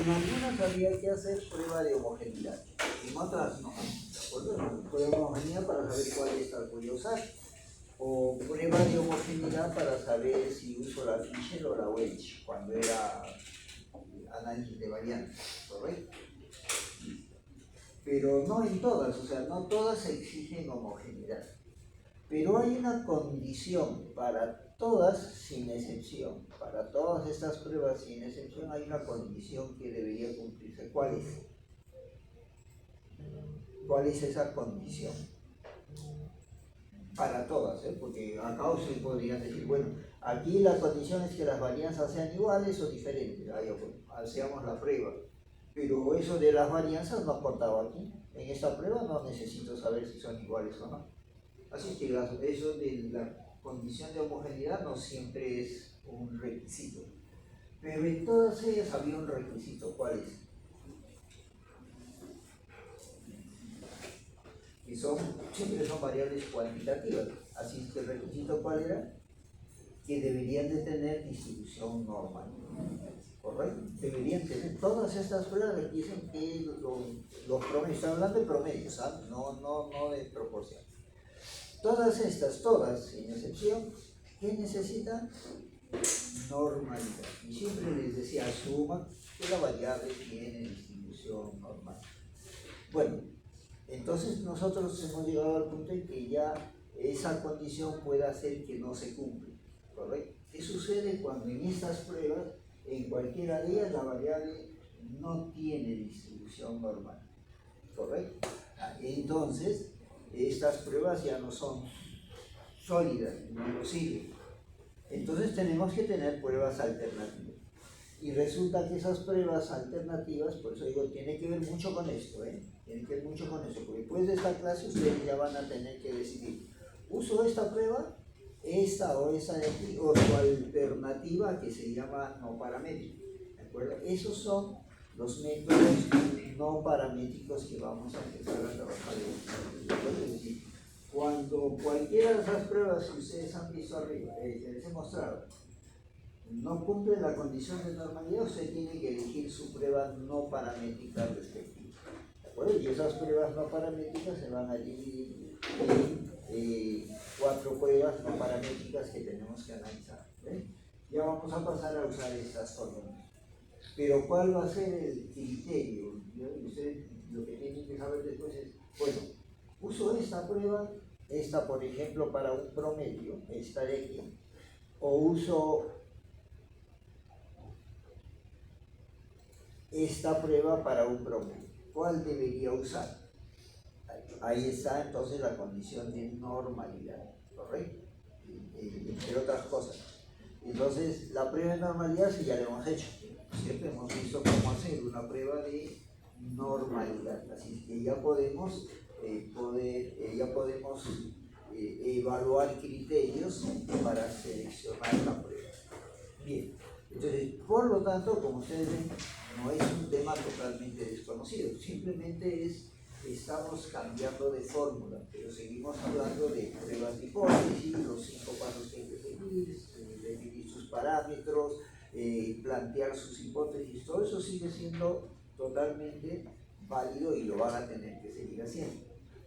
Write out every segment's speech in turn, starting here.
en algunas había que hacer prueba de homogeneidad, en otras no. ¿De acuerdo? Prueba de homogeneidad para saber cuál esta voy a usar. O prueba de homogeneidad para saber si uso la Fisher o la Welch cuando era análisis de variantes, ¿correcto? Pero no en todas, o sea, no todas exigen homogeneidad. Pero hay una condición para todas sin excepción. Para todas estas pruebas sin excepción hay una condición que debería cumplirse. ¿Cuál es? ¿Cuál es esa condición? Para todas, porque acá usted podría decir, bueno, aquí la condición es que las varianzas sean iguales o diferentes. Ahí, bueno, hacíamos la prueba. Pero eso de las varianzas no aportaba aquí. En esta prueba no necesito saber si son iguales o no. Así que eso de la condición de homogeneidad no siempre es un requisito. Pero en todas ellas había un requisito. ¿Cuál es? Que siempre son variables cuantitativas. Así es que el requisito ¿cuál era? Que deberían de tener distribución normal. ¿Correcto? Deberían tener. Todas estas pruebas dicen que los promedios, están hablando de promedios, ¿sabes? No de proporción. Todas estas, todas, sin excepción, ¿qué necesitan? Normalidad. Y siempre les decía, asuma que la variable tiene distribución normal. Bueno, entonces nosotros hemos llegado al punto en que ya esa condición puede hacer que no se cumple, ¿correcto? ¿Qué sucede cuando en estas pruebas, en cualquiera de ellas, la variable no tiene distribución normal? ¿Correcto? Entonces, estas pruebas ya no son sólidas, no lo sirven. Entonces tenemos que tener pruebas alternativas. Y resulta que esas pruebas alternativas, por eso digo, tiene que ver mucho con esto, tiene que ver mucho con eso, porque después de esta clase ustedes ya van a tener que decidir, ¿uso esta prueba, esta o esa de aquí, o su alternativa que se llama no paramétrica? ¿De acuerdo? Esos son los métodos no paramétricos que vamos a empezar a trabajar. Es decir, cuando cualquiera de esas pruebas que ustedes han visto arriba, que les he mostrado, no cumple la condición de normalidad, usted tiene que elegir su prueba no paramétrica respectiva. ¿De acuerdo? Y esas pruebas no paramétricas se van a dividir en 4 pruebas no paramétricas que tenemos que analizar. Ya vamos a pasar a usar estas fórmulas. Pero ¿cuál va a ser el criterio? Usted lo que tiene que saber después es, bueno, uso esta prueba, esta por ejemplo para un promedio, esta de aquí, o uso esta prueba para un promedio. ¿Cuál debería usar? Ahí está entonces la condición de normalidad, ¿correcto? Entre otras cosas. Entonces, la prueba de normalidad sí ya la hemos hecho. Siempre hemos visto cómo hacer una prueba de normalidad. Así que ya podemos, evaluar criterios para seleccionar la prueba. Bien, entonces, por lo tanto, como ustedes ven, no es un tema totalmente desconocido, simplemente estamos cambiando de fórmula, pero seguimos hablando de pruebas de hipótesis, los 5 pasos que hay que seguir, definir sus parámetros, plantear sus hipótesis, todo eso sigue siendo totalmente válido y lo van a tener que seguir haciendo.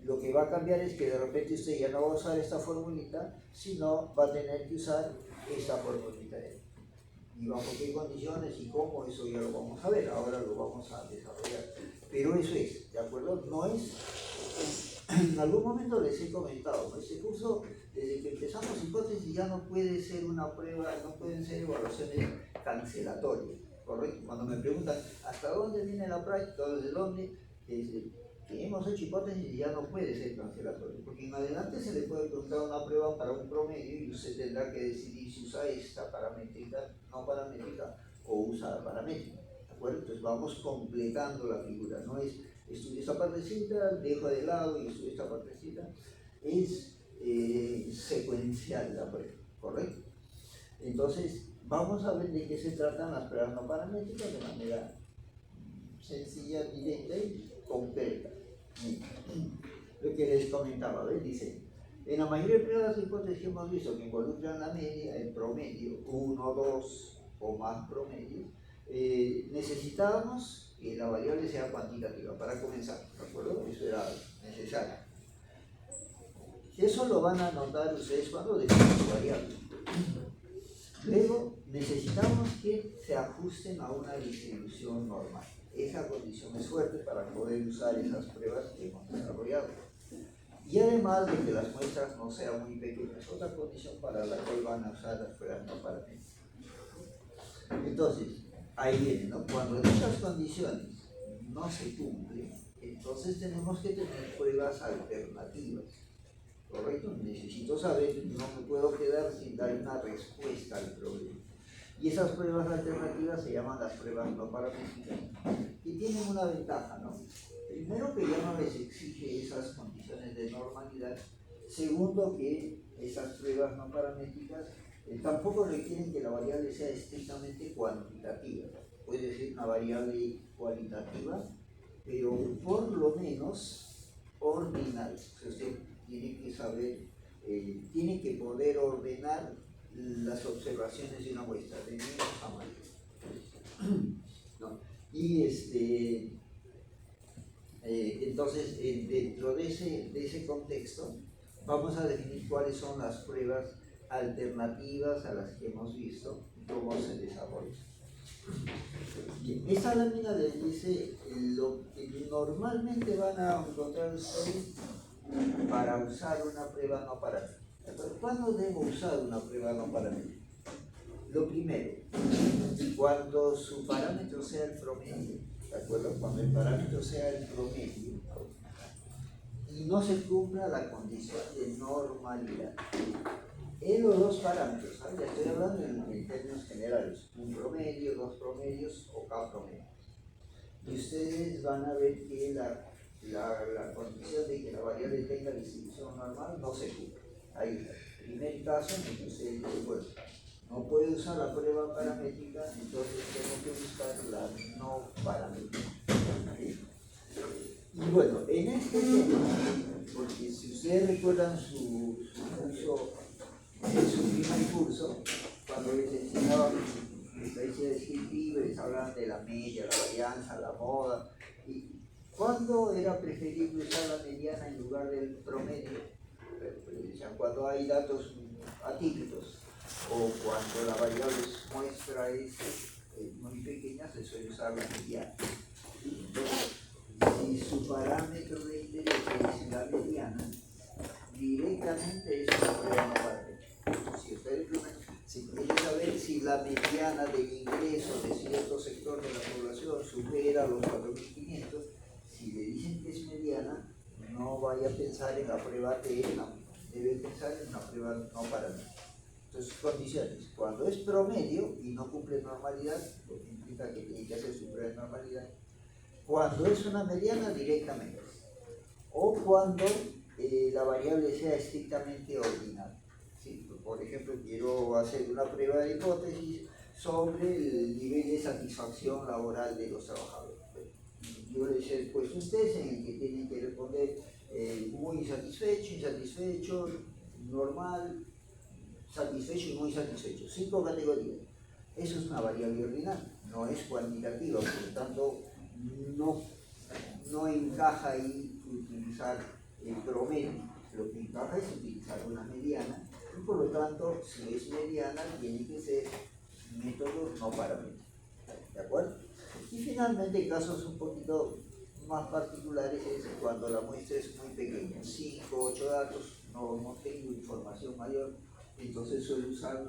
Lo que va a cambiar es que de repente usted ya no va a usar esta formulita, sino va a tener que usar esta formulita. Y bajo qué condiciones y cómo, eso ya lo vamos a ver, ahora lo vamos a desarrollar. Pero eso es, ¿de acuerdo? No es, en algún momento les he comentado, ¿no? Este curso, desde que empezamos hipótesis ya no puede ser una prueba, no pueden ser evaluaciones cancelatorias, ¿correcto? Cuando me preguntan, ¿hasta dónde viene la práctica? ¿Desde dónde? Desde que hemos hecho hipótesis ya no puede ser cancelatorio, porque en adelante se le puede preguntar una prueba para un promedio y usted tendrá que decidir si usa esta paramétrica, no paramétrica, o usa la paramétrica, ¿de acuerdo? Entonces vamos completando la figura, no es estudio esta partecita, dejo de lado y estudio esta partecita, es secuencial la prueba, ¿correcto? Entonces vamos a ver de qué se tratan las pruebas no paramétricas de manera sencilla, directa y concreta. Lo que les comentaba, ¿ves? Dice, en la mayoría de pruebas de hipótesis que hemos visto que involucran la media, el promedio, 1, 2 o más promedios, necesitábamos que la variable sea cuantitativa para comenzar, ¿de acuerdo? Eso era necesario. Eso lo van a notar ustedes cuando definen su variable. Luego, necesitamos que se ajusten a una distribución normal. Esa condición es fuerte para poder usar esas pruebas que hemos desarrollado. Y además de que las muestras no sean muy pequeñas, otra condición para la cual van a usar las pruebas no paramétricas. Entonces, ahí viene, ¿no? Cuando estas condiciones no se cumplen, entonces tenemos que tener pruebas alternativas. ¿Correcto? Necesito saber, no me puedo quedar sin dar una respuesta al problema. Y esas pruebas alternativas se llaman las pruebas no paramétricas y tienen una ventaja, ¿no? Primero, que ya no les exige esas condiciones de normalidad. Segundo, que esas pruebas no paramétricas tampoco requieren que la variable sea estrictamente cuantitativa. Puede ser una variable cualitativa, pero por lo menos ordinal. O sea, usted tiene que saber, tiene que poder ordenar las observaciones de una muestra, de menos a mayor. ¿No? Y entonces, dentro de ese contexto, vamos a definir cuáles son las pruebas alternativas a las que hemos visto y cómo se desarrollan. Bien, esta lámina les dice lo que normalmente van a encontrar ustedes para usar una prueba no paramétrica. ¿Cuándo debo usar una prueba no paramétrica? Lo primero, cuando su parámetro sea el promedio, ¿de acuerdo? Cuando el parámetro sea el promedio y no se cumpla la condición de normalidad. En los dos parámetros, ¿sabes? Ya estoy hablando en términos generales, un promedio, dos promedios o K promedio. Y ustedes van a ver que la condición de que la variable tenga distribución normal no se cumple. Ahí está. Primer caso en el que ustedes dicen, bueno, no puedo usar la prueba paramétrica, entonces tengo que buscar la no paramétrica. ¿Sí? Y bueno, en este tema, porque si ustedes recuerdan su curso, su primer curso, cuando les enseñaban estadística descriptiva, les hablaban de la media, la varianza, la moda, y ¿cuándo era preferible usar la mediana en lugar del promedio? Cuando hay datos atípicos o cuando la variable muestra es muy pequeña, se suele usar la mediana. Entonces, si su parámetro de interés es la mediana, directamente es una prueba no paramétrica. Si ustedes quieren saber si la mediana del ingreso de cierto sector de la población supera los 4.500, si le dicen que es mediana, no vaya a pensar en la prueba T, debe pensar en una prueba no paramétrica. Entonces, condiciones. Cuando es promedio y no cumple normalidad, lo que implica que tiene que hacer su prueba de normalidad. Cuando es una mediana, directamente. O cuando la variable sea estrictamente ordinal. ¿Sí? Por ejemplo, quiero hacer una prueba de hipótesis sobre el nivel de satisfacción laboral de los trabajadores. Yo les he puesto un test en el que tienen que responder muy insatisfecho, insatisfecho, normal, satisfecho y muy satisfecho. 5 categorías. Eso es una variable ordinal, no es cuantitativa, por lo tanto no encaja ahí utilizar el promedio. Lo que encaja es utilizar una mediana y por lo tanto, si es mediana, tiene que ser método no paramétrico. ¿De acuerdo? Y finalmente, casos un poquito más particulares es cuando la muestra es muy pequeña, 5 o 8 datos, no tengo información mayor, entonces suelo usar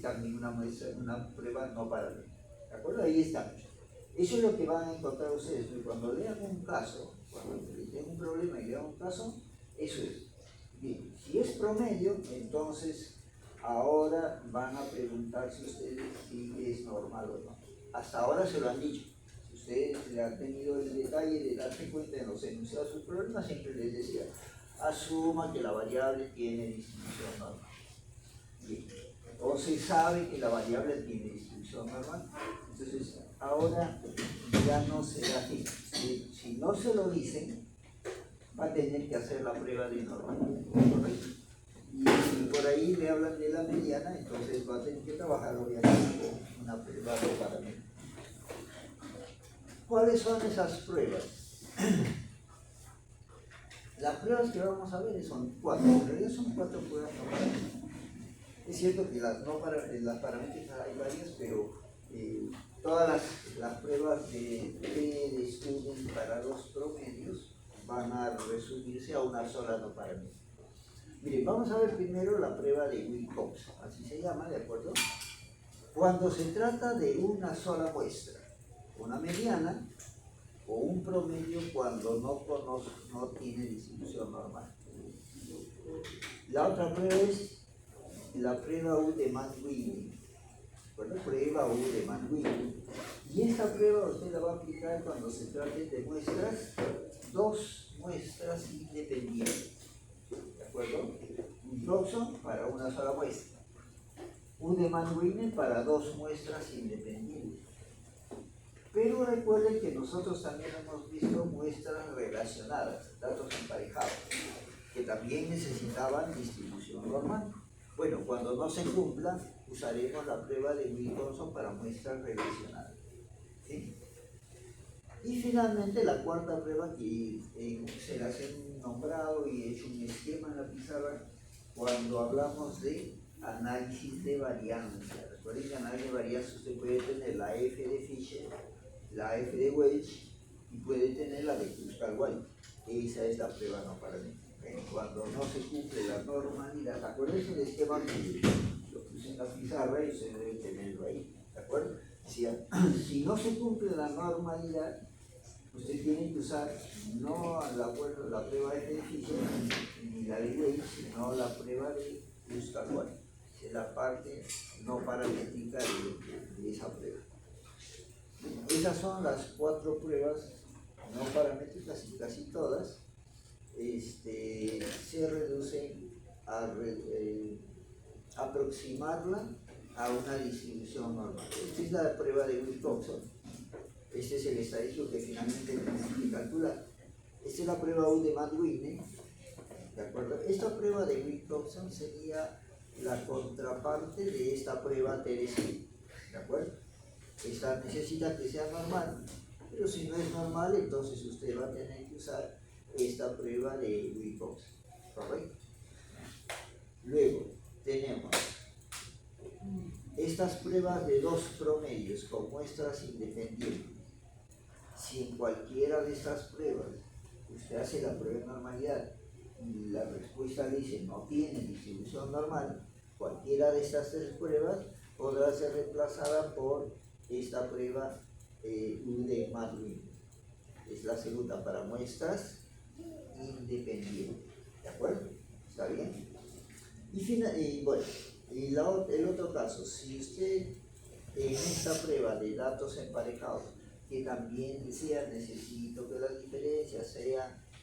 también una prueba no paramétrica. ¿De acuerdo? Ahí está. Eso es lo que van a encontrar ustedes. Cuando lean un caso, cuando tienen un problema y lean un caso, eso es. Bien, si es promedio, entonces ahora van a preguntarse ustedes si es normal o no. Hasta ahora se lo han dicho. Si ustedes le han tenido el detalle de darse cuenta en los enunciados de sus problemas, siempre les decía, asuma que la variable tiene distribución normal. Bien. O se sabe que la variable tiene distribución normal. Entonces, ahora ya no será así. Si no se lo dicen, va a tener que hacer la prueba de normalidad. ¿Correcto? Y si por ahí le hablan de la mediana, entonces va a tener que trabajar obviamente con una prueba no paramétrica. ¿Cuáles son esas pruebas? Las pruebas que vamos a ver son 4, en realidad son 4 pruebas no paramétricas. Es cierto que las paramétricas hay varias, pero todas las pruebas de Student para los promedios van a resumirse a una sola no paramétrica. Miren, vamos a ver primero la prueba de Wilcox, así se llama, ¿de acuerdo? Cuando se trata de una sola muestra, una mediana o un promedio cuando no tiene distribución normal. La otra prueba es la prueba U de Mann-Whitney, ¿de prueba U de Mann-Whitney. Y esta prueba usted la va a aplicar cuando se trate de muestras, 2 muestras independientes, ¿de acuerdo? Un Dobson para una sola muestra, U de Mann-Whitney para 2 muestras independientes. Pero recuerden que nosotros también hemos visto muestras relacionadas, datos emparejados, que también necesitaban distribución normal. Bueno, cuando no se cumpla, usaremos la prueba de Wilcoxon para muestras relacionadas. ¿Sí? Y finalmente la cuarta prueba que se las he nombrado y he hecho un esquema en la pizarra cuando hablamos de análisis de varianza. Recuerden que análisis de varianza usted puede tener la F de Fisher, la F de Welch y puede tener la de Kruskal-Walker. Esa es la prueba no paramétrica. Cuando no se cumple la normalidad, acuérdense del esquema que lo puse en la pizarra y usted debe tenerlo ahí, ¿de acuerdo? Si no se cumple la normalidad, usted tiene que usar no la prueba F de Fisher ni la de Welch, sino la prueba de Kruskal-Walker. Es la parte no paramétrica de esa prueba. Esas son las 4 pruebas no paramétricas y casi todas se reducen a aproximarla a una distribución normal. Esta es la prueba de Wilcoxon. Este es el estadístico que finalmente tenemos que calcular. Esta es la prueba U de Mann-Whitney, ¿de acuerdo? Esta prueba de Wilcoxon sería la contraparte de esta prueba TDC, ¿de acuerdo? Esta necesita que sea normal, pero si no es normal, entonces usted va a tener que usar esta prueba de Wilcoxon, ¿correcto? Luego tenemos estas pruebas de 2 promedios con muestras independientes. Si en cualquiera de estas pruebas usted hace la prueba de normalidad y la respuesta le dice no tiene distribución normal, cualquiera de estas 3 pruebas podrá ser reemplazada por esta prueba U de Mann-Whitney. Es la segunda para muestras independientes, ¿de acuerdo? ¿Está bien? Y bueno, el otro caso, si usted en esta prueba de datos emparejados, que también decía necesito que las diferencias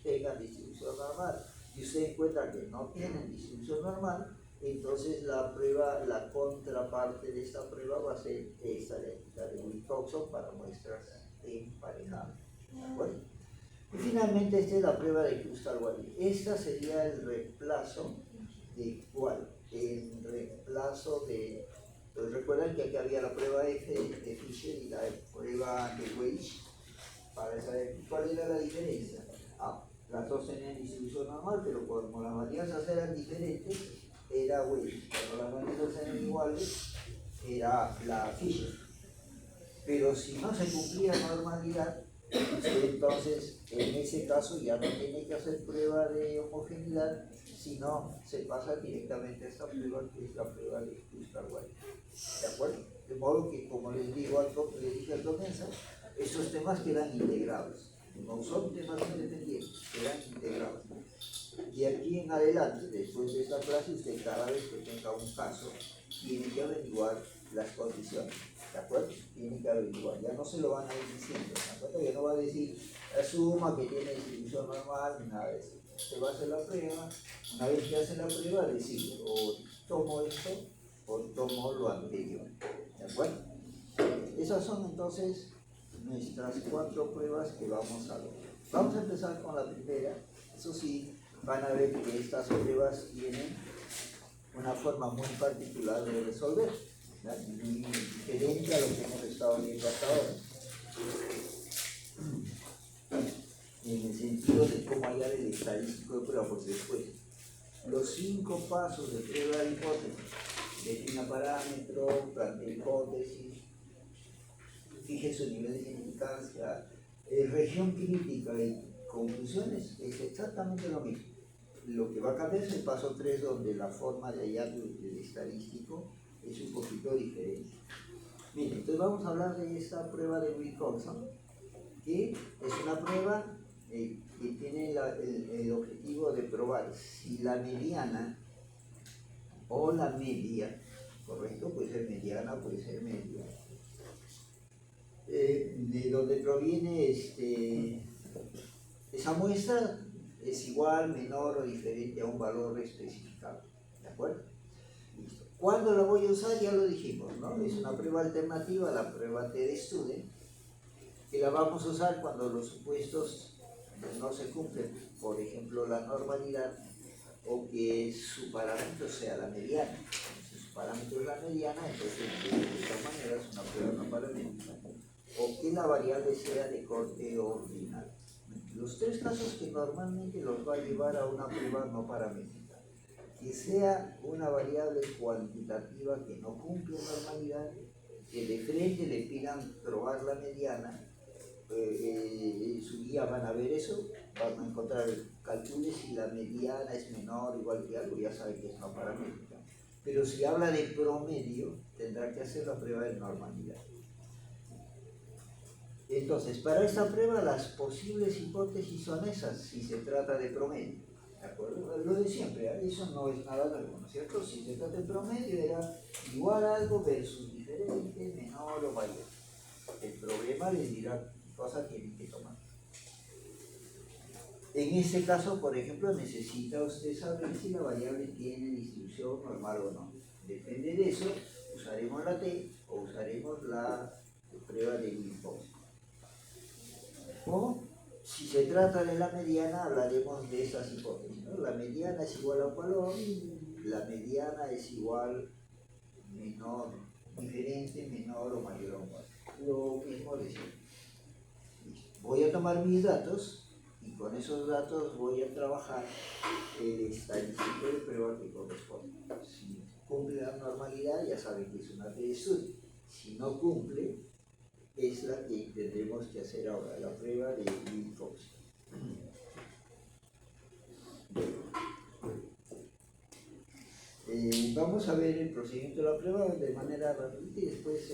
tengan distribución normal, y usted encuentra que no tienen distribución normal, entonces la contraparte de esta prueba va a ser esta de Wilcoxon para muestras emparejadas. Bueno, y finalmente esta es la prueba de Kruskal-Walker. Esta sería el reemplazo de ¿cuál? El reemplazo de... Entonces recuerdan que aquí había la prueba F de Fisher y la prueba de Welch. Para saber cuál era la diferencia. Las dos tenían distribución normal, pero como las varianzas eran diferentes, era Welch. Cuando las varianzas eran iguales, era la Fisher. Pero si no se cumplía normalidad, entonces en ese caso ya no tiene que hacer prueba de homogeneidad, sino se pasa directamente a esta prueba, que es la prueba de Kruskal-Walker. ¿De acuerdo? De modo que, como les dije al comienzo, estos temas quedan integrados. No son temas independientes, quedan integrados. Y aquí en adelante, después de esta clase, usted cada vez que tenga un caso, tiene que averiguar las condiciones. ¿De acuerdo? Tiene que averiguar. Ya no se lo van a ir diciendo. ¿De acuerdo? Ya no va a decir asuma que tiene distribución normal ni nada de eso. Usted va a hacer la prueba. Una vez que hace la prueba, decide o tomo esto o tomo lo anterior. ¿De acuerdo? Esas son entonces nuestras 4 pruebas que vamos a ver. Vamos a empezar con la primera. Eso sí, van a ver que estas pruebas tienen una forma muy particular de resolver. muy diferente a lo que hemos estado viendo hasta ahora, en el sentido de cómo hallar el estadístico de prueba, porque después los 5 pasos de prueba de hipótesis: defina parámetro, plantea hipótesis, fije su nivel de significancia, región crítica y conclusiones, es exactamente lo mismo. Lo que va a cambiar es el paso 3, donde la forma de hallar el estadístico es un poquito diferente. Bien, entonces vamos a hablar de esta prueba de Wilcoxon, que es una prueba que tiene el objetivo de probar si la mediana o la media, correcto, puede ser mediana, puede ser media, de donde proviene esa muestra es igual, menor o diferente a un valor especificado. ¿De acuerdo? Listo. ¿Cuándo la voy a usar? Ya lo dijimos, ¿no? Es una prueba alternativa a la prueba TD-Student, que la vamos a usar cuando los supuestos no se cumplen, por ejemplo, la normalidad, o que su parámetro sea la mediana. Si su parámetro es la mediana, entonces de esta manera es una prueba no paramétrica, o que la variable sea de corte ordinal. Los 3 casos que normalmente los va a llevar a una prueba no paramétrica: que sea una variable cuantitativa que no cumple normalidad, que de frente le pidan probar la mediana. En su guía van a ver eso, van a encontrar, calcule si la mediana es menor o igual que algo, ya saben que es no paramétrica. Pero si habla de promedio, tendrá que hacer la prueba de normalidad. Entonces, para esta prueba las posibles hipótesis son esas, si se trata de promedio. ¿De acuerdo? Lo de siempre, eso no es nada nuevo, ¿no es cierto? Si se trata de promedio, era igual a algo versus diferente, menor o mayor. El problema les dirá qué cosa tienen que tomar. En este caso, por ejemplo, necesita usted saber si la variable tiene distribución normal o no. Depende de eso, usaremos la T o usaremos la prueba de Wilcoxon. O, si se trata de la mediana, hablaremos de esas hipótesis, ¿no? La mediana es igual a un valor, la mediana es igual, menor, diferente, menor o mayor a un valor. Lo mismo de siempre. Voy a tomar mis datos y con esos datos voy a trabajar el estadístico de prueba que corresponde. Si cumple la normalidad, ya saben que es una TD-Student. Si no cumple, es la que tendremos que hacer ahora, la prueba de Wilcoxon. Vamos a ver el procedimiento de la prueba de manera rápida y después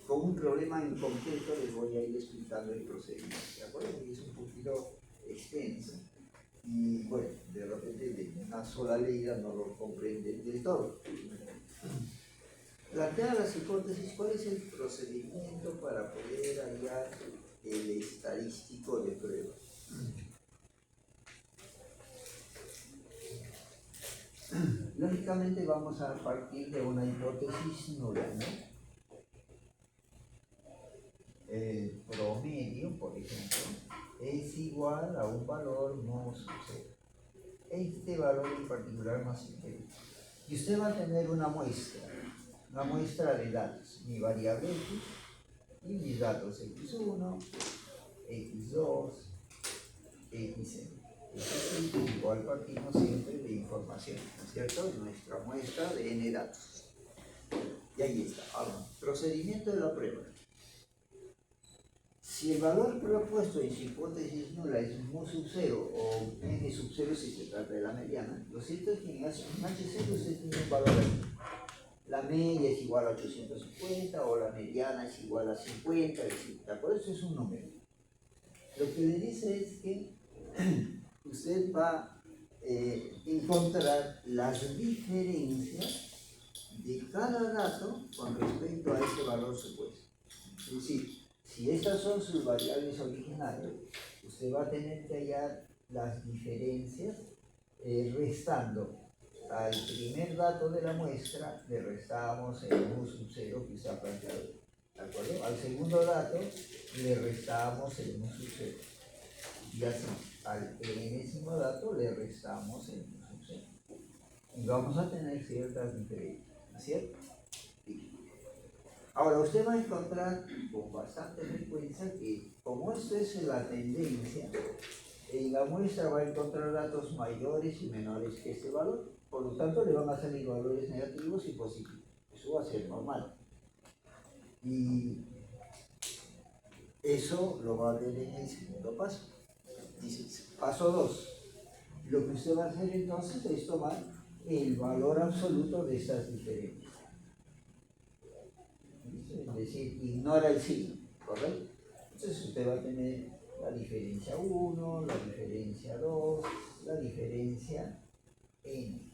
con un problema en concreto les voy a ir explicando el procedimiento, ¿de acuerdo? Porque es un poquito extenso y bueno, de repente de una sola leída no lo comprenden del todo. Plantear las hipótesis, ¿cuál es el procedimiento para poder hallar el estadístico de prueba? Lógicamente vamos a partir de una hipótesis nula, ¿no? El promedio, por ejemplo, es igual a un valor no sub 0. Este valor en particular no se quiere. Y usted va a tener una muestra de datos, mi variable x y mis datos x1, x2, xn. Igual partimos siempre de información, ¿no es cierto? Nuestra muestra de n datos. Y ahí está. Ahora, procedimiento de la prueba. Si el valor propuesto en su hipótesis nula es mu sub 0 o n sub 0 si se trata de la mediana, lo cierto es que en H0 usted tiene un valor ahí. La media es igual a 850 o la mediana es igual a 50, ¿de acuerdo? Eso es un número. Lo que le dice es que usted va a encontrar las diferencias de cada dato con respecto a ese valor supuesto. Es decir, si estas son sus variables originales, usted va a tener que hallar las diferencias restando al primer dato de la muestra, le restamos el mu sub 0 que se ha planteado, ¿de acuerdo? Al segundo dato le restamos el mu sub 0 y así al enésimo dato le restamos el mu sub 0 y vamos a tener ciertas diferencias, ¿no es cierto? Ahora, usted va a encontrar con bastante frecuencia que, como esto es la tendencia, en la muestra va a encontrar datos mayores y menores que este valor. Por lo tanto, le van a salir valores negativos y positivos. Eso va a ser normal. Y eso lo va a ver en el segundo paso. Dice, paso 2. Lo que usted va a hacer entonces es tomar el valor absoluto de estas diferencias. Es decir, ignora el signo, ¿correcto? Entonces usted va a tener la diferencia 1, la diferencia 2, la diferencia n.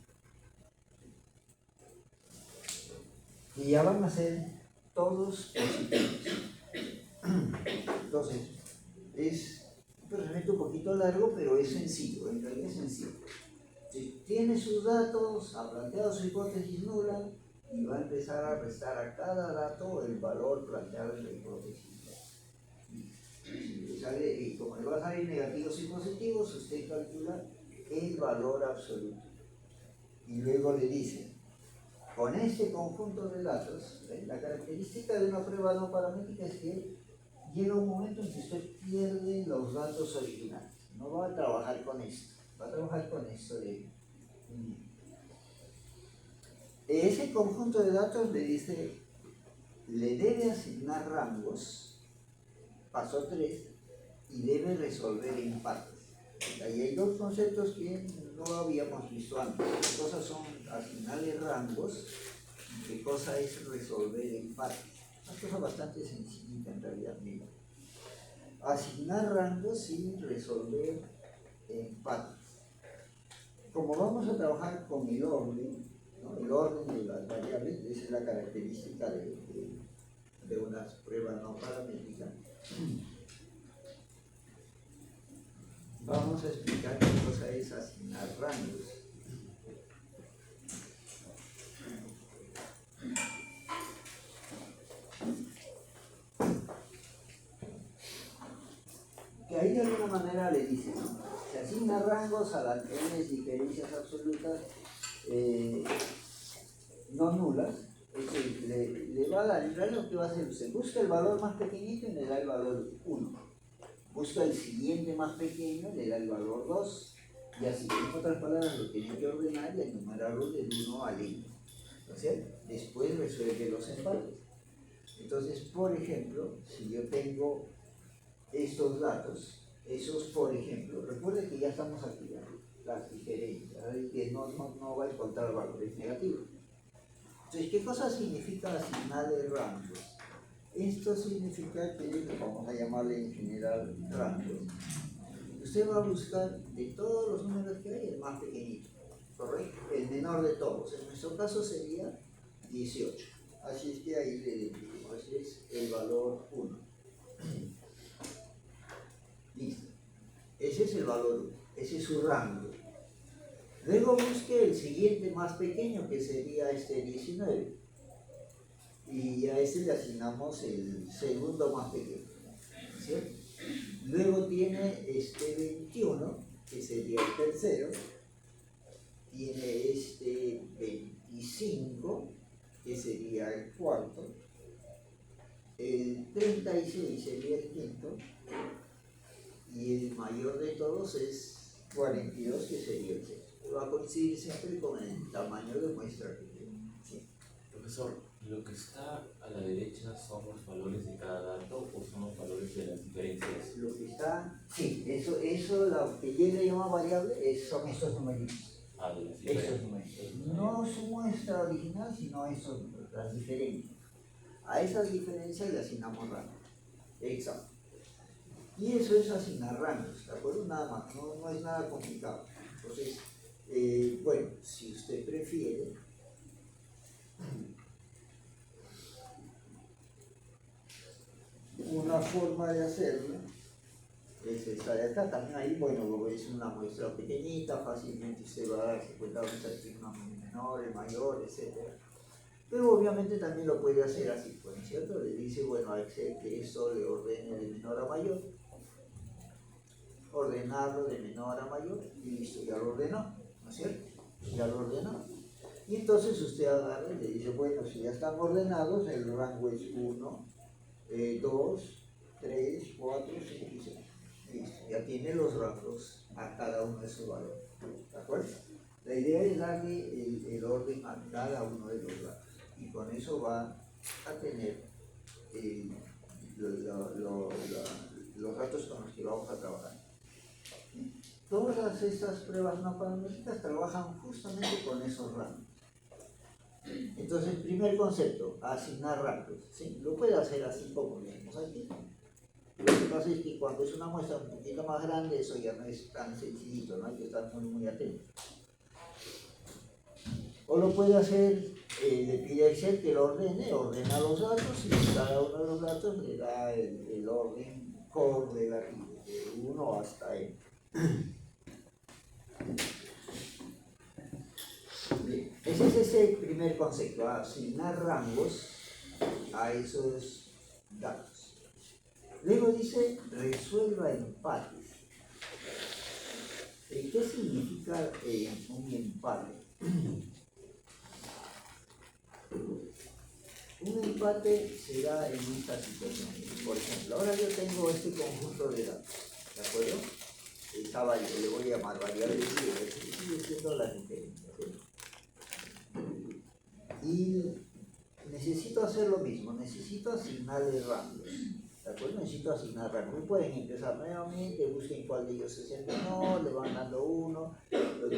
Y ya van a ser todos positivos. Entonces, es un procedimiento un poquito largo, pero es sencillo, en realidad es sencillo. Tiene sus datos, ha planteado su hipótesis nula y va a empezar a restar a cada dato el valor planteado en la hipótesis nula. Y como le va a salir negativos y positivos, usted calcula el valor absoluto. Y luego le dice, con este conjunto de datos, la característica de una prueba no paramétrica es que llega un momento en que usted pierde los datos originales. No va a trabajar con esto, va a trabajar con esto de... Ese conjunto de datos le dice, le debe asignar rangos, paso 3, y debe resolver empates. Ahí hay dos conceptos que no habíamos visto antes. ¿Qué cosas son asignarle rangos? ¿Y qué cosa es resolver empates? Una cosa bastante sencillita en realidad, mira. Asignar rangos y resolver empates. Como vamos a trabajar con el orden, ¿no? El orden de las variables, esa es la característica de una prueba no paramétrica. Vamos a explicar qué cosa es asignar rangos. Que ahí de alguna manera le dice, ¿no? Se asigna rangos a las n diferencias absolutas no nulas. Es decir, le va a dar, en realidad lo que va a hacer usted, busca el valor más pequeñito y le da el valor 1. Busca el siguiente más pequeño y le da el valor 2. Y así, en otras palabras, lo tiene que ordenar y enumerarlo del 1 al n. ¿No es cierto? Después resuelve los empates. Entonces, por ejemplo, si yo tengo estos datos, esos, por ejemplo, recuerden que ya estamos aquí, ¿ya? Las diferencias, que no va a encontrar valores negativos. Entonces, ¿qué cosa significa asignarle rangos? Esto significa que, vamos a llamarle en general rangos, usted va a buscar de todos los números que hay el más pequeñito, ¿correcto? El menor de todos. En nuestro caso sería 18. Así es que ahí le decimos, ese es el valor 1. Listo. Ese es el valor 1. Ese es su rango. Luego busque el siguiente más pequeño, que sería este 19. Y a este le asignamos el segundo más pequeño, ¿cierto? Luego tiene este 21, que sería el tercero. Tiene este 25, que sería el cuarto. El 36 sería el quinto. Y el mayor de todos es 42, que sería el sexto. Va a coincidir siempre con el tamaño de muestra que tiene. ¿Sí? Profesor, ¿lo que está a la derecha son los valores de cada dato o son los valores de las diferencias? Lo que está, sí, eso lo que yo le llamo variable son estos numeritos. Ah, de las diferencias. Estos numeritos. No su muestra original, sino esos números, las diferencias. A esas diferencias le asignamos rangos. Exacto. Y eso es asignar rangos, ¿de acuerdo? Nada más, no es nada complicado. Entonces, bueno, si usted prefiere, una forma de hacerlo es esta de acá. También ahí, bueno, es una muestra pequeñita, fácilmente usted va a darse cuenta de signos menores, mayores, etc. Pero obviamente también lo puede hacer así, ¿no es cierto? Le dice, bueno, a Excel que esto le ordene de menor a mayor, ordenarlo de menor a mayor y listo, ya lo ordenó, ¿no es cierto? Ya lo ordenó. Y entonces usted agarra y le dice, bueno, si ya están ordenados, el rango es 1, 2, 3, 4, 5 y 6. Listo, ya tiene los rangos a cada uno de esos valores. ¿De acuerdo? La idea es darle el orden a cada uno de los rangos. Y con eso va a tener los datos con los que vamos a trabajar. Todas estas pruebas no paramétricas trabajan justamente con esos rangos. Entonces, primer concepto, asignar rangos. ¿Sí? Lo puede hacer así como lo vemos aquí. Lo que pasa es que cuando es una muestra un poquito más grande, eso ya no es tan sencillito, ¿no? Hay que estar muy atento. O lo puede hacer, le pide a Excel que lo ordena los datos y cada uno de los datos le da el orden core de 1 hasta n. Bien, ese es ese primer concepto, asignar rangos a esos datos. Luego dice, resuelva empates. ¿Qué significa un empate? Un empate se da en esta situación. Por ejemplo, ahora yo tengo este conjunto de datos, ¿de acuerdo? Le voy a llamar variable y sigue siendo la diferencia. Y necesito hacer lo mismo, necesito asignarle rangos. ¿De acuerdo? Necesito asignar rangos. Pueden empezar nuevamente, busquen cuál de ellos es el menor, le van dando 1,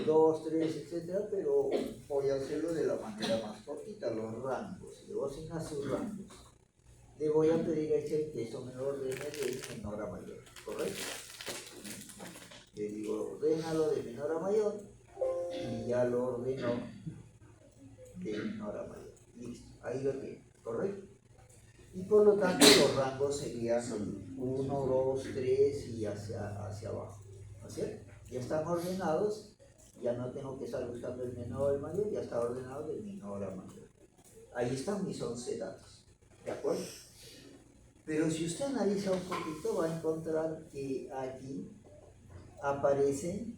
2, 3, etc. Pero voy a hacerlo de la manera más cortita, los rangos. Le voy a asignar sus rangos. Le voy a pedir a Excel que esto me lo ordene de menor a mayor, ¿correcto? Le digo, ordénalo de menor a mayor y ya lo ordenó de menor a mayor. Listo, ahí lo tiene, ¿correcto? Y por lo tanto los rangos serían 1, 2, 3 y hacia abajo, ¿no es cierto? Ya están ordenados, ya no tengo que estar buscando el menor o el mayor, ya está ordenado de menor a mayor. Ahí están mis 11 datos, ¿de acuerdo? Pero si usted analiza un poquito va a encontrar que aquí aparecen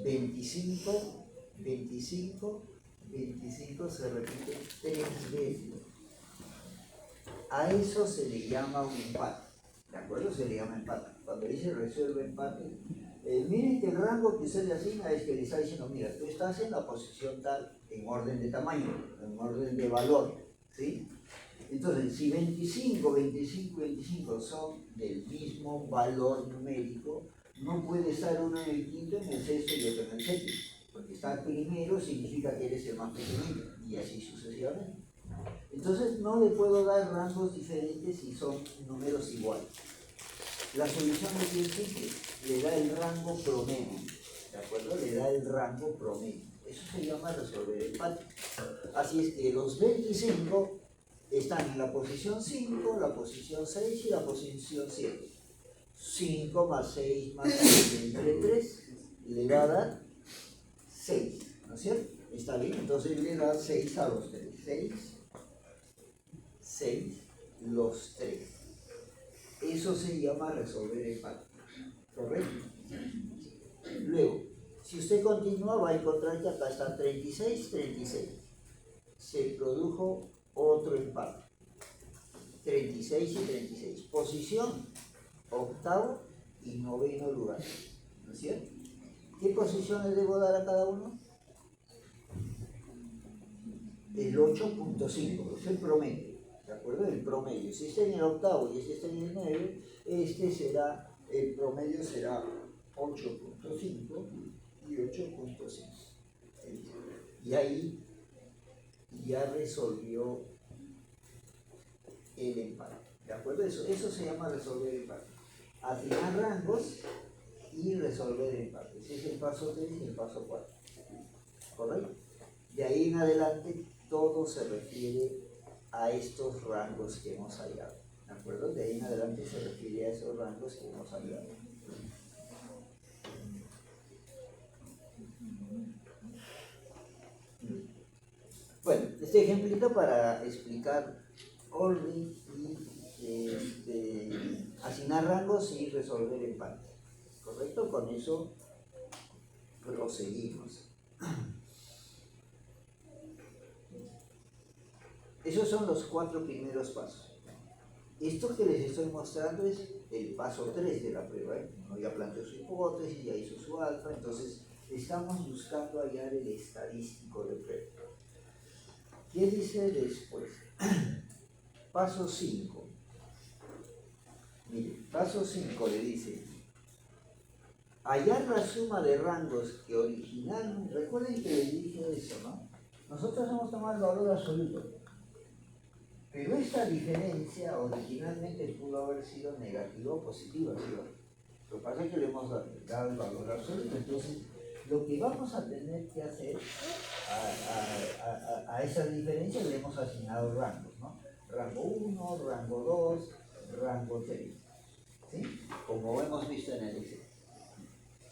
25, 25, 25 se repite 3 veces. A eso se le llama un empate, ¿de acuerdo? Se le llama empate. Cuando dice resuelve empate, miren que el rango que usted le asigna es que le está diciendo, mira, tú estás en la posición tal, en orden de tamaño, en orden de valor, ¿sí? Entonces, si 25, 25, 25 son del mismo valor numérico, no puede estar uno en el quinto, en el sexto y otro en el séptimo, porque estar primero significa que eres el más pequeño, y así sucesivamente. Entonces no le puedo dar rangos diferentes si son números iguales. La solución es bien simple, le da el rango promedio, ¿de acuerdo? Le da el rango promedio. Eso se llama resolver empate. Así es que los 25 están en la posición 5, la posición 6 y la posición 7. 5 más 6 más 6 entre 3 le va a dar 6, ¿no es cierto? Está bien, entonces le da 6 a los 3. 6, los 3. Eso se llama resolver empate, ¿correcto? Luego, si usted continúa va a encontrar que acá está 36, 36. Se produjo otro empate. 36 y 36. Posición, octavo y noveno lugar, ¿no es cierto? ¿Qué posiciones debo dar a cada uno? El 8.5, es el promedio, ¿de acuerdo? El promedio. Si está en el octavo y este está en el 9, el promedio será 8.5 y 8.5. Y ahí ya resolvió el empate, ¿de acuerdo? Eso se llama resolver empate. Asignar rangos y resolver empate. Ese es el paso 3 y el paso 4, ¿correcto? De ahí en adelante todo se refiere a estos rangos que hemos hallado, ¿de acuerdo? De ahí en adelante se refiere a esos rangos que hemos hallado. Bueno, este ejemplito para explicar orden y asignar rangos y resolver empate, ¿correcto? Con eso proseguimos. Esos son los 4 primeros pasos. Esto que les estoy mostrando es el paso 3 de la prueba. Uno ya planteó su hipótesis, ya hizo su alfa, entonces estamos buscando hallar el estadístico de prueba. ¿Qué dice después? Paso 5. Mire, paso 5 le dice, hallar la suma de rangos que originalmente, recuerden que les dije eso, ¿no? Nosotros hemos tomado el valor absoluto, pero esta diferencia originalmente pudo haber sido negativa o positiva, ¿sí? Lo que pasa es que le hemos dado el valor absoluto, entonces lo que vamos a tener que hacer a esa diferencia le hemos asignado rangos, ¿no? Rango 1, rango 2, rango 3, ¿sí? Como hemos visto en el Excel.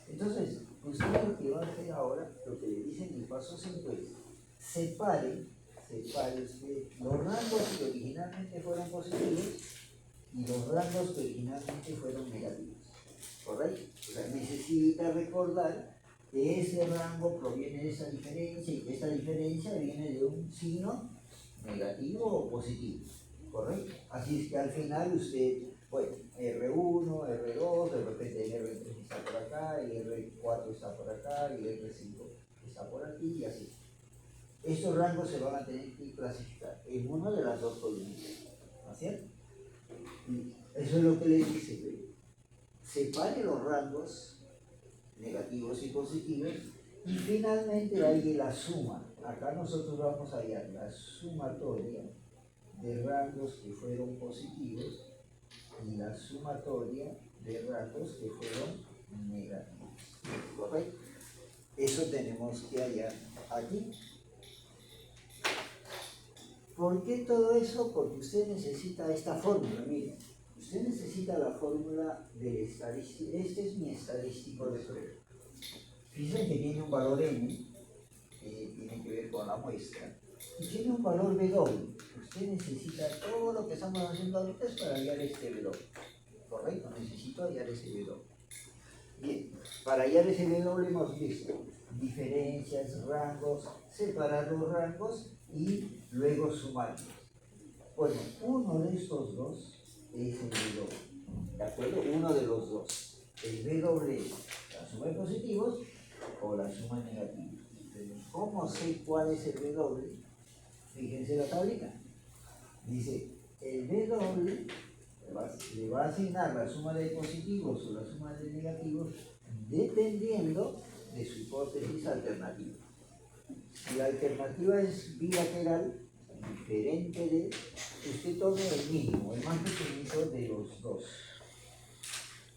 Entonces, usted lo que va a hacer ahora, lo que le dice en el paso 5 es, separe usted los rangos que originalmente fueron positivos y los rangos que originalmente fueron negativos, ¿correcto? O sea, necesita recordar que ese rango proviene de esa diferencia y que esta diferencia viene de un signo negativo o positivo, ¿correcto? Así es que al final usted, bueno, R1, R2, de repente el R3 está por acá, el R4 está por acá, el R5 está por aquí y así. Estos rangos se van a tener que clasificar en una de las dos columnas, ¿no es cierto? Y eso es lo que le dice, separe los rangos negativos y positivos y finalmente hay la suma. Acá nosotros vamos a hallar la sumatoria de rangos que fueron positivos y la sumatoria de rangos que fueron negativos, ¿correcto? Eso tenemos que hallar aquí. ¿Por qué todo eso? Porque usted necesita esta fórmula, mire. Usted necesita la fórmula del estadístico. Este es mi estadístico de prueba. Fíjense que tiene un valor n, que tiene que ver con la muestra, y tiene un valor W. Usted necesita todo lo que estamos haciendo ahorita es para hallar este W. ¿Correcto? Necesito hallar ese W. Bien, para hallar ese W hemos visto diferencias, rangos, separar los rangos y luego sumarlos. Bueno, uno de estos dos es el W, ¿de acuerdo? Uno de los dos. El W es la suma de positivos o la suma de negativos. Entonces, ¿cómo sé cuál es el W? Fíjense la tablita. Dice, el W le va a asignar la suma de positivos o la suma de negativos dependiendo de su hipótesis alternativa. Si la alternativa es bilateral, diferente de, usted tome el mínimo, el más pequeñito de los dos.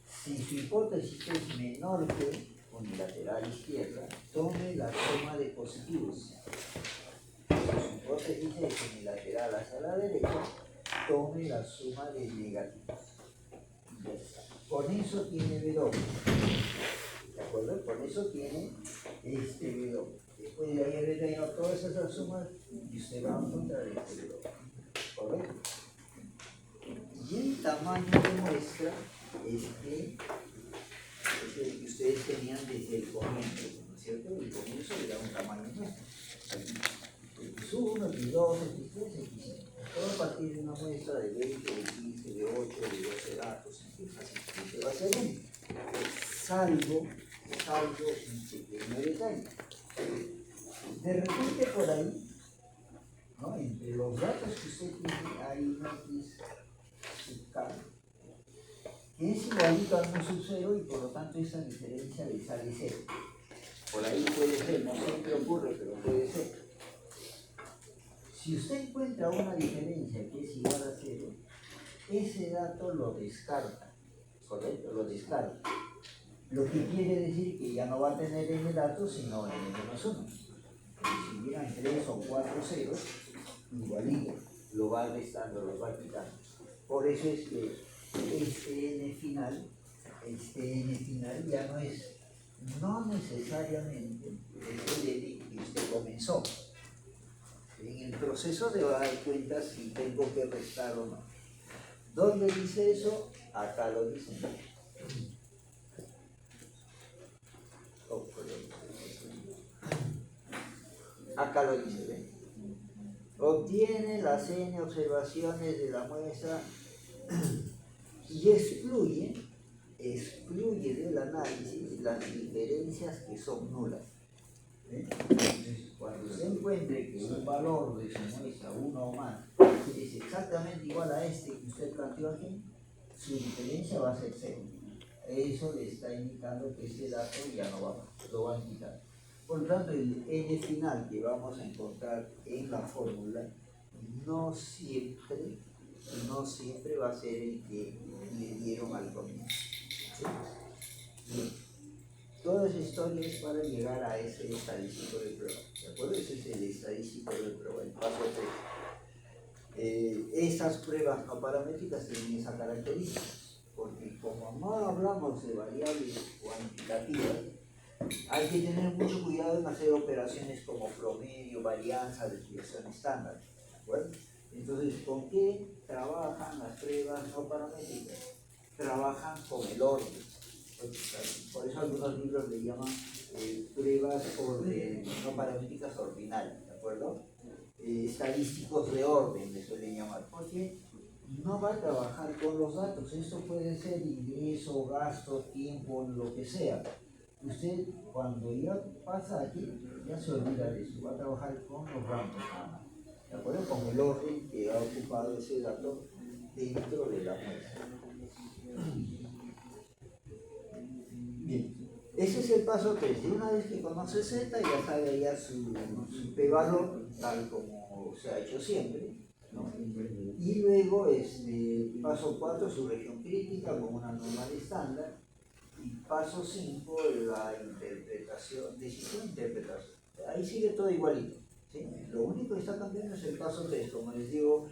Si su hipótesis es menor que unilateral izquierda, tome la suma de positivos. Si su hipótesis es unilateral hacia la derecha, tome la suma de negativos. Con eso tiene W. ¿De acuerdo? Con eso tiene este W. Después de haber detenido todas esas sumas y usted va a encontrar este W. ¿Correcto? Y el tamaño de muestra es el que ustedes tenían desde el comienzo, ¿no es cierto? El comienzo le da un tamaño de muestra. Aquí, X1, X2, X3, X5. Todo a partir de una muestra de 20, de 15, de 8, de 12 datos, así se va a hacer bien. Salvo un pequeño detalle. De repente por ahí, ¿no? Entre los datos que usted tiene hay un X sub K, que es igualito a 1 sub 0 y por lo tanto esa diferencia le sale 0. Por ahí puede ser, no siempre ocurre, pero puede ser. Si usted encuentra una diferencia que es igual a 0, ese dato lo descarta, ¿correcto? Lo descarta. Lo que quiere decir que ya no va a tener n datos, sino n menos 1. Si hubieran 3 o 4 ceros, igualito, lo va restando, lo va quitando. Por eso es que este n final ya no es, no necesariamente es el n que usted comenzó. En el proceso de dar cuenta si tengo que restar o no. ¿Dónde dice eso? Acá lo dice. Acá lo dice, ¿ven? obtiene las n observaciones de la muestra y excluye del análisis las diferencias que son nulas. Entonces, cuando se encuentre que un valor de su muestra, uno o más, es exactamente igual a este que usted planteó aquí, su diferencia va a ser cero. Eso le está indicando que este dato ya no va, lo va a quitar. Por lo tanto, el n final que vamos a encontrar en la fórmula no siempre va a ser el que le dieron al comienzo. ¿Sí? Bien. Toda esa historia es para llegar a ese estadístico de prueba. ¿De acuerdo? Ese es el estadístico de prueba, el paso 3. Estas pruebas no paramétricas tienen esa característica, porque como no hablamos de variables cuantitativas, hay que tener mucho cuidado en hacer operaciones como promedio, varianza, desviación estándar. ¿De acuerdo? Entonces, ¿con qué trabajan las pruebas no paramétricas? Trabajan con el orden. Por eso algunos libros le llaman pruebas no paramétricas ordinales, ¿de acuerdo? Estadísticos de orden le suelen llamar, porque no va a trabajar con los datos. Esto puede ser ingreso, gasto, tiempo, lo que sea. Usted cuando ya pasa aquí, ya se olvida de eso, va a trabajar con los rangos nada más, ¿de acuerdo? Con el orden que ha ocupado ese dato dentro de la muestra. Bien, ese es el paso 3. Y una vez que conoce Z, ya sabe ya su p-valor, tal como se ha hecho siempre, ¿no? Y luego, paso 4, su región crítica con una normal estándar. Y paso 5, la interpretación, decisión interpretación. Ahí sigue todo igualito, ¿sí? Lo único que está cambiando es el paso 3. Como les digo,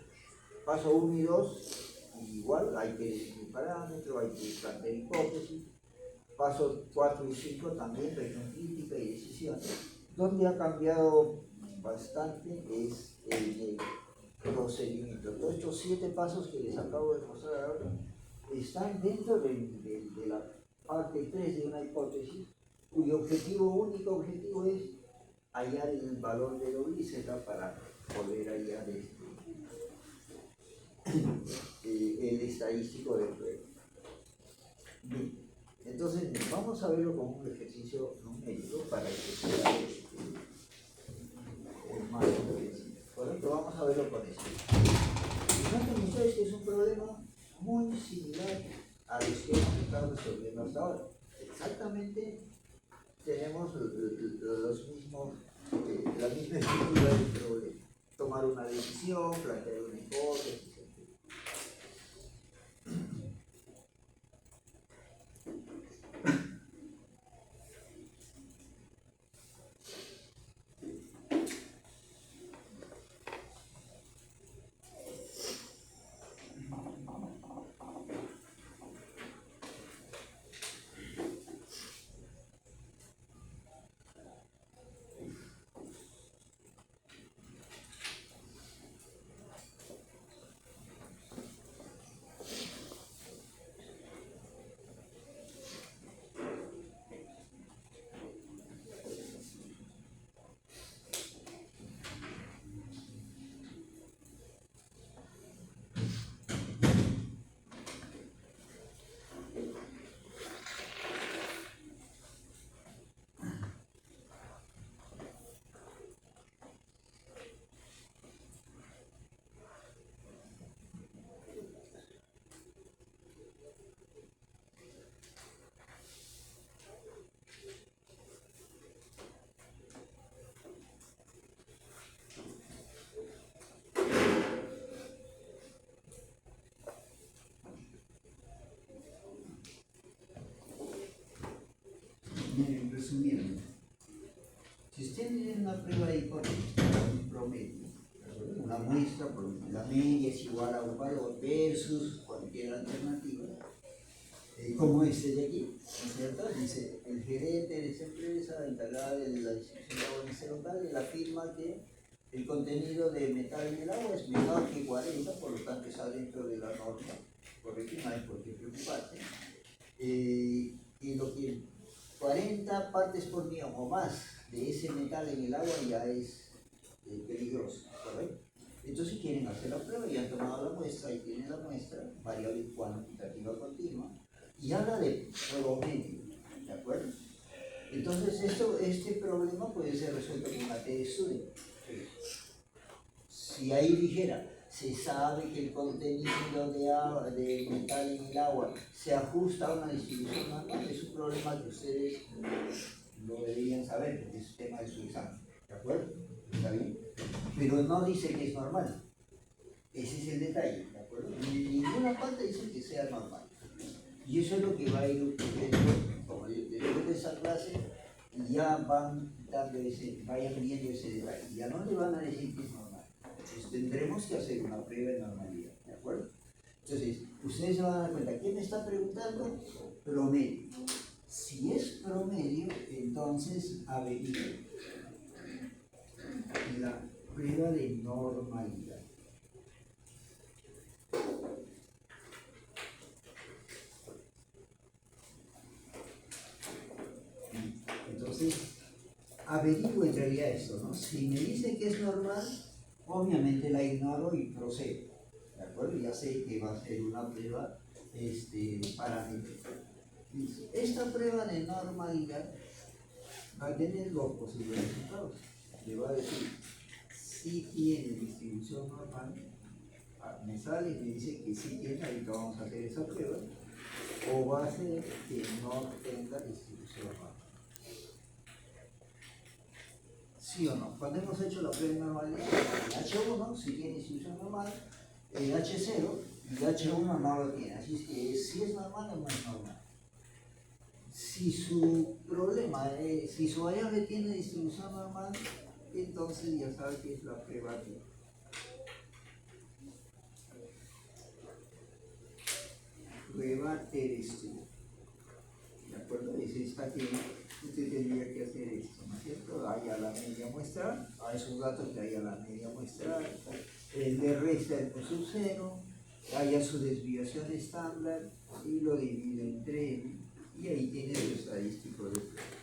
paso 1 y 2, igual, hay que definir parámetros, hay que plantear hipótesis. Pasos 4 y 5 también, región crítica y decisión. Donde ha cambiado bastante es el procedimiento. Todos estos 7 pasos que les acabo de mostrar ahora están dentro de la parte 3 de una hipótesis, cuyo único objetivo es hallar el valor de W y Z para poder hallar el estadístico de prueba. Bien. Entonces, vamos a verlo como un ejercicio numérico para que sea más comprensible. Correcto, vamos a verlo con esto. Y noten ustedes que es un problema muy similar a los que hemos estado resolviendo hasta ahora. Exactamente tenemos la misma estructura del problema. Tomar una decisión, plantear una hipótesis. Resumiendo, si usted tiene una prueba de hipótesis, un promedio, una muestra, la media es igual a un valor versus cualquier alternativa, como este de aquí, ¿no es cierto? Dice, el gerente de esa empresa, encargada de la distribución de agua en ese local, él afirma que el contenido de metal en el agua es menor que 40, por lo tanto está dentro de la norma, correcto, no hay por qué preocuparse. Y lo que 40 partes por millón o más de ese metal en el agua ya es peligroso, ¿correcto? Entonces quieren hacer la prueba y han tomado la muestra y tienen la muestra, variable cuantitativa continua, y habla de promedio, ¿de acuerdo? Entonces este problema puede ser resuelto con una T de estudio. Si ahí dijera, se sabe que el contenido de metal en el agua se ajusta a una distribución normal, es un problema que ustedes lo deberían saber, porque es tema de su examen, ¿de acuerdo? ¿Está bien? Pero no dice que es normal. Ese es el detalle, ¿de acuerdo? En ninguna parte dice que sea normal. Y eso es lo que va a ir ocurriendo, como después de esa clase, ya vayan viendo ese detalle. Ya no le van a decir que es normal. Entonces tendremos que hacer una prueba de normalidad, ¿de acuerdo? Entonces, ustedes se van a dar cuenta, ¿quién me está preguntando? Promedio. Si es promedio, entonces averigüe la prueba de normalidad. Entonces, averiguo en realidad esto, ¿no? Si me dice que es normal, obviamente la ignoro y procedo, ¿de acuerdo? Ya sé que va a ser una prueba paramétrica. Esta prueba de normalidad va a tener dos posibles resultados. Le va a decir si tiene distribución normal, me sale y me dice que sí tiene, ahorita vamos a hacer esa prueba, o va a ser que no tenga distribución normal. ¿Sí o no? Cuando hemos hecho la prueba de normalidad, el H1 sí tiene distribución normal, el H0 y el H1 no lo tiene, así es que si es normal o no es normal. Si su problema, si su variable tiene distribución normal, entonces ya sabe que es la prueba de prueba terrestre. ¿De acuerdo? Es esta que usted tendría que hacer esto, ¿no es cierto? Haya la media muestral, a esos datos que haya la media muestral, le resta el sub 0, haya su desviación estándar y lo divide entre n, y ahí tiene el estadístico de prueba.